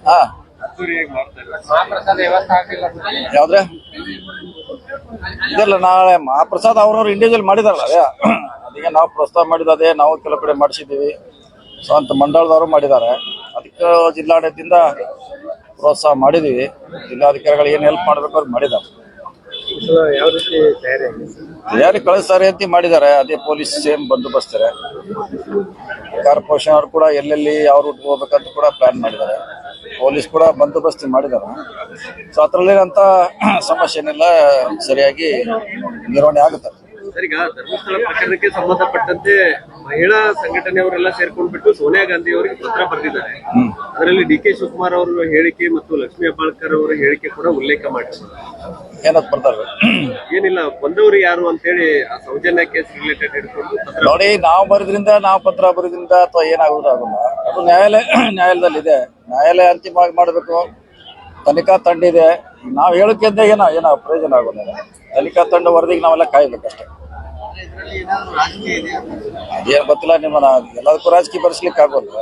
ಹಾ ಯಾವ್ದ್ರೆ ಇದೆಲ್ಲ ನಾಳೆ ಮಹಾಪ್ರಸಾದ್ ಅವ್ರವ್ರು ಇಂಡಿವಿಜುವಲ್ ಮಾಡಿದಾರಲ್ಲ ಅದೇ ಅದಕ್ಕೆ ನಾವು ಪ್ರಸ್ತಾವ ಮಾಡಿದ ಅದೇ ನಾವು ಕೆಲವು ಕಡೆ ಮಾಡಿಸಿದ್ದೀವಿ. ಸೊ ಅಂತ ಮಂಡಳದವರು ಮಾಡಿದ್ದಾರೆ. ಅದಕ್ಕೆ ಜಿಲ್ಲಾಡಳಿತದಿಂದ ಪ್ರೋತ್ಸಾಹ ಮಾಡಿದ್ದೀವಿ. ಜಿಲ್ಲಾಧಿಕಾರಿಗಳು ಏನು ಹೆಲ್ಪ್ ಮಾಡಬೇಕು ಅವ್ರು ಮಾಡಿದ್ದಾರೆ. ಯಾವ ರೀತಿ ತಯಾರಿ ಕಳಿಸ್ತಾರೆ ಅಂತ ಮಾಡಿದ್ದಾರೆ. ಅದೇ ಪೊಲೀಸ್ ಸೇಮ್ ಬಂದೋಬಸ್ತಾರೆ. ಕಾರ್ಪೊರೇಷನ್ ಅವರು ಕೂಡ ಎಲ್ಲೆಲ್ಲಿ ಯಾವ ರೂಟ್ ಹೋಗ್ಬೇಕಂತ ಕೂಡ ಪ್ಲಾನ್ ಮಾಡಿದ್ದಾರೆ. ಪೊಲೀಸ್ ಕೂಡ ಬಂದೋಬಸ್ತಿ ಮಾಡಿದ್ದಾರೆ. ಸೊ ಅದರಲ್ಲಿರೋಂಥ ಸಮಸ್ಯೆ ಏನಿಲ್ಲ, ಸರಿಯಾಗಿ ನಿರ್ವಹಣೆ ಆಗುತ್ತೆ. ಸರ್, ಈಗ ಧರ್ಮಸ್ಥಳ ಪ್ರಕರಣಕ್ಕೆ ಸಂಬಂಧಪಟ್ಟಂತೆ ಮಹಿಳಾ ಸಂಘಟನೆಯವರೆಲ್ಲ ಸೇರ್ಕೊಂಡ್ಬಿಟ್ಟು ಸೋನಿಯಾ ಗಾಂಧಿ ಅವರಿಗೆ ಪತ್ರ ಬರೆದಿದ್ದಾರೆ. ಅದರಲ್ಲಿ ಡಿ.ಕೆ. ಶಿವಕುಮಾರ್ ಅವರ ಹೇಳಿಕೆ ಮತ್ತು ಲಕ್ಷ್ಮೀ ಹೆಬ್ಬಾಳ್ಕರ್ ಅವರ ಹೇಳಿಕೆ ಕೂಡ ಉಲ್ಲೇಖ ಮಾಡಿದ್ದಾರೆ. ಏನಂತ ಬರ್ತಾರೆ, ಏನಿಲ್ಲ ಬಂದವರು ಯಾರು ಅಂತೇಳಿ ಆ ಸೌಜನ್ಯ ಕೇಸ್ ರಿಲೇಟೆಡ್ ಹಿಡ್ಕೊಂಡು ನೋಡಿ, ನಾವು ಬರೋದ್ರಿಂದ ನಾವು ಪತ್ರ ಬರೋದ್ರಿಂದ ಅಥವಾ ಏನಾಗೋದಾಗಲ್ಲ. ಅದು ನ್ಯಾಯಾಲಯದಲ್ಲಿದೆ. ನ್ಯಾಯಾಲಯ ಅಂತಿಮವಾಗಿ ಮಾಡಬೇಕು. ತನಿಖಾ ತಂಡ ಇದೆ. ನಾವು ಹೇಳೋಕ್ಕಿಂತ ಏನೋ ಪ್ರಯೋಜನ ಆಗೋದಿಲ್ಲ. ತನಿಖಾ ತಂಡ ವರದಿಗೆ ನಾವೆಲ್ಲ ಕಾಯ್ಬೇಕಷ್ಟೇ. ಅದೇನು ಗೊತ್ತಿಲ್ಲ. ನಿಮ್ಮನ್ನ ಎಲ್ಲದಕ್ಕೂ ರಾಜಕೀಯ ಬರ್ಸ್ಲಿಕ್ಕೆ ಆಗೋದಿಲ್ಲ.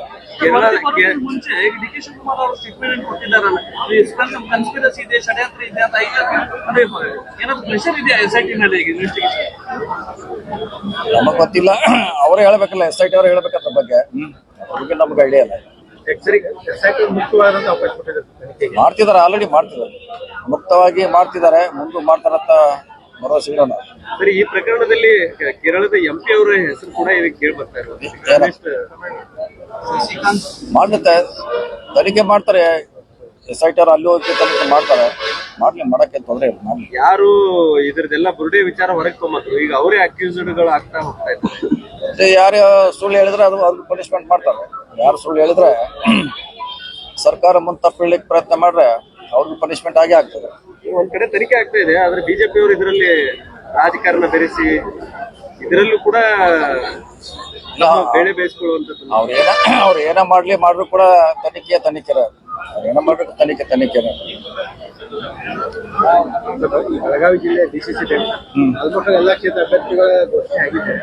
ಮುಂಚೆ ಡಿ.ಕೆ. ಶಿವಕುಮಾರ್ ಅವರು ಸ್ಟೇಟ್ಮೆಂಟ್ ಕೊಟ್ಟಿದ್ದಾರಲ್ಲ, ಕನ್ಸ್ಪಿರಸಿ ಇದೆ, ಷಡ್ಯಂತ್ರ ಇದೆ ಅಂತ ಏನಾದ್ರು ಪ್ರೆಷರ್ ಇದೆ SIT ಮೇಲೆ ಇನ್ವೆಸ್ಟಿಗೇಷನ್? ನಮಗ್ ಗೊತ್ತಿಲ್ಲ. ಅವರೇ ಹೇಳ್ಬೇಕಲ್ಲ, SIT ಅವ್ರು ಹೇಳ್ಬೇಕಂದ್ರ ಬಗ್ಗೆ. ಅವ್ರಿಗೆ ನಮ್ಗೆ ಐಡಿಯಾ ಇಲ್ಲ. ಮಾಡ್ತಿದ್ದಾರೆ, ಆಲ್ರೆಡಿ ಮಾಡ್ತಿದ್ದಾರೆ. ಮುಕ್ತವಾಗಿ ಮಾಡ್ತಿದ್ದಾರೆ. ಮುಂದೆ ಮಾಡ್ತಾರಂತ ಭರವಸೆ ಇರೋಣ. ಸರಿ, ಈ ಪ್ರಕರಣದಲ್ಲಿ ಕೇರಳದ MP ಅವರ ಹೆಸರು ಕೂಡ ಇದಕ್ಕೆ ಕೇಳಿ ಬರ್ತಾ ಇರೋದು. ಮಾಡುತ್ತೆ, ತನಿಖೆ ಮಾಡ್ತಾರೆ. SIT ಅವ್ರು ಅಲ್ಲಿ ಹೋಗಿ ತನಿಖೆ ಮಾಡ್ತಾರೆ. ಮಾಡಕ್ಕೆ ತೊಂದರೆ ಇಲ್ಲ. ಯಾರು ಇದ್ರದೆಲ್ಲ ಬುರುಡೆ ವಿಚಾರ ಹೊರಗೆ ತೊಗೊಂಬಂದ್ರು, ಈಗ ಅವರೇ ಅಕ್ಯೂಸ್ಡ್ಗಳು ಆಗ್ತಾ ಹೋಗ್ತಾ ಇದ್ದಾರೆ. ಯಾರು ಸುಳ್ಳು ಹೇಳಿದ್ರೆ ಅದು ಅವ್ರಿಗೆ ಪನಿಷ್ಮೆಂಟ್ ಮಾಡ್ತಾರೆ. ಯಾರು ಸುಳ್ಳು ಹೇಳಿದ್ರೆ ಸರ್ಕಾರ ಮುಂದೆ ತಪ್ಪು ಹೇಳಲಿಕ್ಕೆ ಪ್ರಯತ್ನ ಮಾಡ್ರೆ ಅವ್ರಿಗೆ ಪನಿಷ್ಮೆಂಟ್ ಆಗೇ ಆಗ್ತದೆ. ಒಂದ್ ಕಡೆ ತನಿಖೆ ಆಗ್ತಾ ಇದೆ, ಆದ್ರೆ ಬಿಜೆಪಿ ಅವರು ಇದರಲ್ಲಿ ರಾಜಕಾರಣ ಬೆರೆಸಿ ಇದರಲ್ಲೂ ಕೂಡ ಬೇಳೆ ಬೇಯಿಸ್ಕೊಳ್ಳುವಂಥದ್ದು. ಅವ್ರು ಏನ ಮಾಡ್ರು ಕೂಡ ತನಿಖೆರ ಏನ ಮಾಡ್ಬೇಕು, ತನಿಖೆ. ಬೆಳಗಾವಿ ಜಿಲ್ಲೆ DCC ಆಲ್ಮೋಸ್ಟ್ ಎಲ್ಲ ಕ್ಷೇತ್ರ ಅಭ್ಯರ್ಥಿಗಳ ಘೋಷಣೆ ಆಗಿದೆ.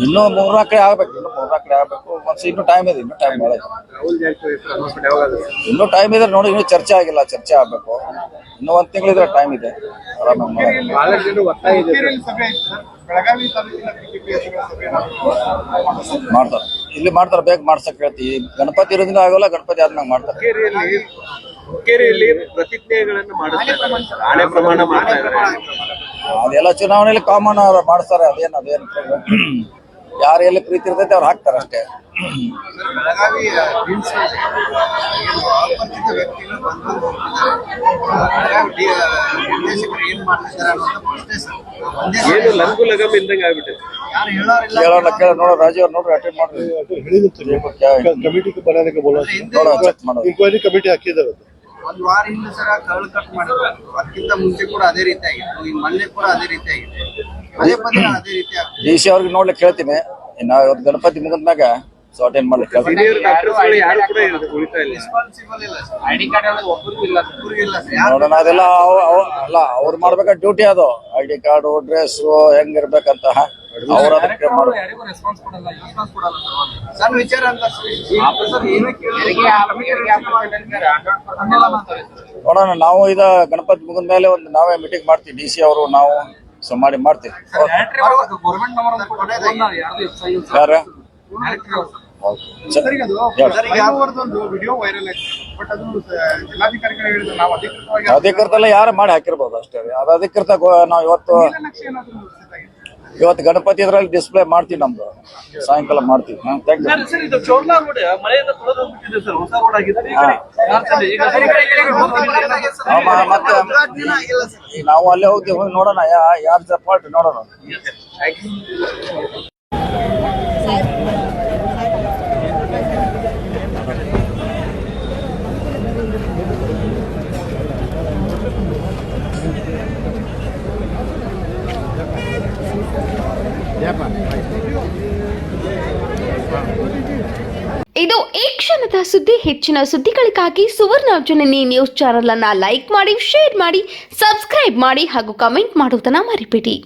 ಇನ್ನೂ 3-4 ಕಡೆ ಆಗ್ಬೇಕು. ಇನ್ನೂ ಟೈಮ್ ಇದೆ. ರಾಹುಲ್ ಜಾರಕಿಹೊಳಿ ಇನ್ನೂ ಟೈಮ್ ಇದೆ. ನೋಡಿ, ಇನ್ನೂ ಚರ್ಚೆ ಆಗಿಲ್ಲ. ಚರ್ಚೆ ಆಗ್ಬೇಕು. ಇನ್ನೂ 1 ತಿಂಗಳಿದ್ರೆ ಟೈಮ್ ಇದೆ. ಆರಾಮಾಗಿ ಬಹಳಷ್ಟು ಜನ ಒತ್ತಾಯ ಇದೆ. ಮಾಡ್ತಾರೆ, ಇಲ್ಲಿ ಮಾಡ್ತಾರೆ. ಬೇಗ ಮಾಡ್ಸಕ್ ಹೇಳ್ತೀವಿ. ಗಣಪತಿ ಇರೋದ್ರಿಂದ ಆಗೋಲ್ಲ. ಗಣಪತಿ ಆದ್ಮೇಲೆ ಮಾಡ್ತಾರೆ. ಹುಕ್ಕೇರಿಯಲ್ಲಿ ಪ್ರತಿಜ್ಞೆಗಳನ್ನು ಮಾಡಿಸ್ತಾರೆ, ಹಣೆ ಪ್ರಮಾಣ ಮಾಡ್ತಾ ಇದ್ದಾರೆ. ಅದೆಲ್ಲ ಚುನಾವಣೆಯಲ್ಲಿ ಕಾಮನ್ ಮಾಡಿಸ್ತಾರೆ. ಅದೇನು ಯಾರು ಎಲ್ಲಿ ಪ್ರೀತಿ ಇರ್ತೈತೆ ಅವ್ರು ಹಾಕ್ತಾರೆ ಅಷ್ಟೇ. ಏನು ಲಂಗು ಲಗಮ್ ಇಲ್ದಂಗೆ ಆಗ್ಬಿಟ್ಟೆ. ಕೇಳ ನೋಡೋ ರಾಜೀವ್ ಅವ್ರು ನೋಡ್ರಿ, ಅಟೆಂಡ್ ಮಾಡ್ರಿ. ಚೆಕ್ ಮಾಡೋದು. ಇನ್ಕ್ವೈರಿ ಕಮಿಟಿ ಹಾಕಿದ್ದಾರೆ. ಒಂದ್ ವಾರ ಹಿಂದೆ ಸರ ಕಳ್ಳು ಕಟ್ ಮಾಡಿದ್ರು. ಅದಕ್ಕಿಂತ ಮುಂಚೆ ಕೂಡ ಅದೇ ರೀತಿ ಆಗಿತ್ತು. ಈ ಮೊನ್ನೆ ಕೂಡ ಅದೇ ರೀತಿ ಆಗಿದೆ. ಪದೇ ಅದೇ ರೀತಿ ಆಗ್ತದೆ. DC ಅವ್ರಿಗೆ ನೋಡ್ಲಿಕ್ಕೆ ಹೇಳ್ತೀನಿ. ಇನ್ನು ಇವತ್ತು ಗಣಪತಿ ಮುಗಿದ್ಮ್ಯಾಗ ಸೊ ಅಟೆಂಡ್ ಮಾಡ್ಲಿಕ್ಕೆ ನೋಡೋಣ. ಅದೆಲ್ಲ ಅಲ್ಲ, ಅವ್ರು ಮಾಡ್ಬೇಕ ಡ್ಯೂಟಿ. ಅದು ID ಕಾರ್ಡು, ಡ್ರೆಸ್ ಹೆಂಗಿರ್ಬೇಕಂತ ಅವ್ರ ಅದಕ್ಕೆ ಸಣ್ಣ ವಿಚಾರ ಅಂತ ನೋಡೋಣ. ನಾವು ಗಣಪತಿ ಮುಗಿದ ಮೇಲೆ ಒಂದು ನಾವೇ ಮೀಟಿಂಗ್ ಮಾಡ್ತೀವಿ. DC ಅವರು ನಾವು ಸೊ ಮಾಡ್ತೀವಿ. ಯಾರ ವಿಡಿಯೋ ವೈರಲ್ ಆಗಿದೆ. ಬಟ್ ಅದು ಜಿಲ್ಲಾಧಿಕಾರಿಗಳು ಹೇಳಿದ್ರು ನಾವು ಅಧಿಕೃತ ಎಲ್ಲ ಯಾರು ಮಾಡಿ ಹಾಕಿರ್ಬೋದು ಅಷ್ಟೇ. ಅದು ಅಧಿಕೃತ ನಾವು ಇವತ್ತು ಗಣಪತಿ ಇದ್ರಲ್ಲಿ ಡಿಸ್ಪ್ಲೇ ಮಾಡ್ತೀವಿ. ನಮ್ದು ಸಾಯಂಕಾಲ ಮಾಡ್ತೀವಿ. ಮತ್ತೆ ನಾವು ಅಲ್ಲೇ ಹೋಗ್ತೀವಿ. ನೋಡೋಣ ಯಾರು ಸಪೋರ್ಟ್ ನೋಡೋಣ. ಇದು ಈ ಕ್ಷಣದ ಸುದ್ದಿ. ಹೆಚ್ಚಿನ ಸುದ್ದಿಗಳಿಗಾಗಿ ಸುವರ್ಣ ಜನನಿ ನ್ಯೂಸ್ ಚಾನೆಲ್ ಅನ್ನು ಲೈಕ್ ಮಾಡಿ, ಶೇರ್ ಮಾಡಿ, ಸಬ್ಸ್ಕ್ರೈಬ್ ಮಾಡಿ ಹಾಗೂ ಕಮೆಂಟ್ ಮಾಡುವುದನ್ನು ಮರಿಬೇಡಿ.